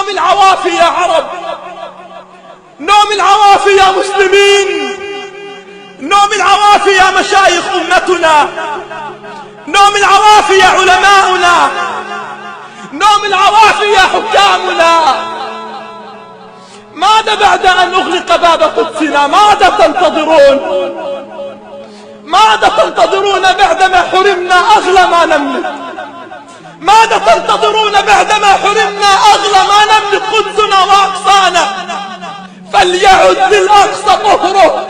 نوم العوافي يا عرب، نوم العوافي يا مسلمين، نوم العوافي يا مشايخ أمتنا، نوم العوافي يا علماؤنا، نوم العوافي يا حكامنا. ماذا بعد أن أغلق باب قدسنا؟ ماذا تنتظرون؟ ماذا تنتظرون بعدما حرمنا أغلى ما نملك؟ ماذا تنتظرون بعدما حرمنا أغلى ما نملك؟ قدسنا وأقصانا. فليعد للأقصى طهره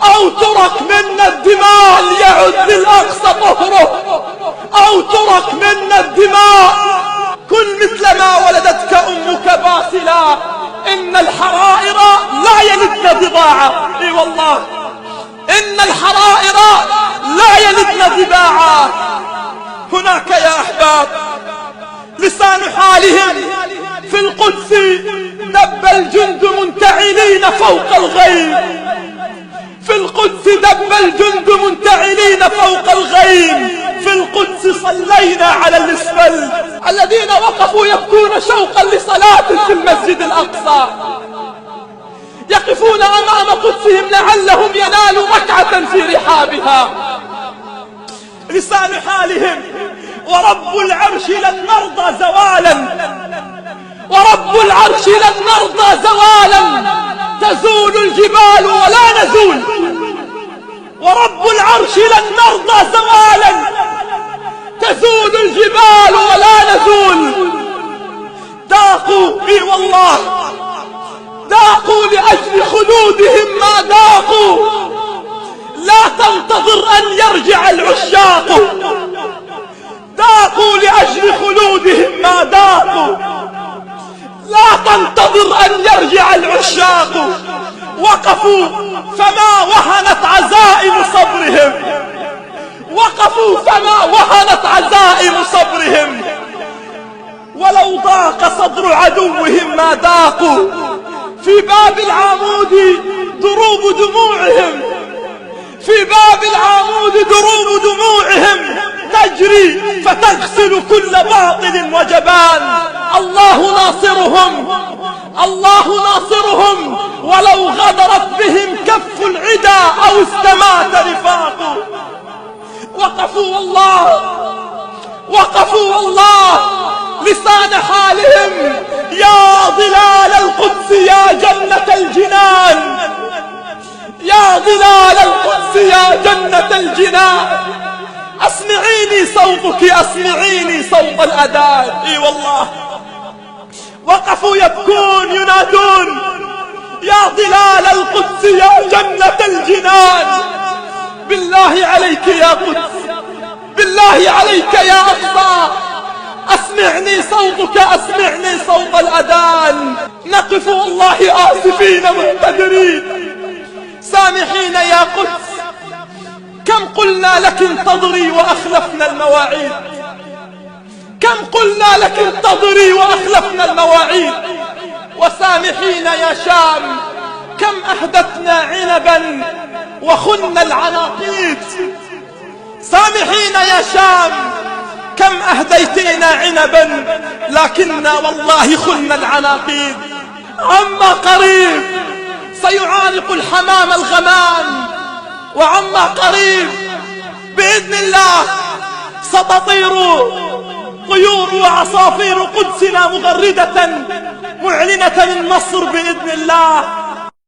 أو ترك منا الدماء، ليعد للأقصى طهره أو ترك منا الدماء. كن مثل ما ولدتك أمك باسلا، إن الحرائر لا يلدن ضباعا. اي والله، إن الحرائر لا يلدن ضباعا. هناك يا أحباب لسان حالهم في القدس دب الجند منتعلين فوق الغيم، في القدس دب الجند منتعلين فوق الغيم. في القدس صلينا على الاسفل، الذين وقفوا يبكون شوقا لصلاة في المسجد الأقصى، يقفون أمام قدسهم لعلهم ينالوا ركعة في رحابها. لسان حالهم ورب العرش لن نرضى زوالا، ورب العرش لن نرضى زوالا، تزول الجبال ولا نزول، ورب العرش لن نرضى زوالا، تزول الجبال ولا نزول. ذاقوا، اي والله ذاقوا لأجل خلودهم ما ذاقوا. لا تنتظر أن يرجع العشاق، ذاقوا لأجل خلودهم ما ذاقوا. لا تنتظر أن يرجع العشاق. وقفوا فما وهنت عزائم صبرهم، وقفوا فما وهنت عزائم صبرهم. ولو ضاق صدر عدوهم ما ضاقوا. في باب العمود دروب دموعهم، في باب العمود دروب دموعهم تجري فتغسل كل باطل وجبان. الله ناصرهم، الله ناصرهم، ولو غدرت بهم كف العدا أو استمات رفاق. وقفوا والله، وقفوا والله لسان حالهم. يا ظلال القدس يا جنة الجنان، يا ظلال القدس يا جنة الجنان، أسمعيني صوتك، أسمعيني صوت الأذان. اي والله وقفوا يبكون ينادون يا ظلال القدس يا جنة الجنان. بالله عليك يا قدس، بالله عليك يا أقصى، أسمعني صوتك، أسمعني صوت الأذان. نقف والله آسفين مهتدرين سامحين يا قدس. كم قلنا لك انتظري وأخلفنا المواعيد، كم قلنا لك انتظري وأخلفنا المواعيد. وسامحين يا شام، كم أهدتنا عنبا وخنا العناقيد. سامحين يا شام، كم أهديتنا عنبا لكننا والله خنا العناقيد. عما قريب سيعانق الحمام الغمام، وعما قريب بإذن الله ستطير طيور وعصافير قدسنا مغردة معلنة النصر بإذن الله.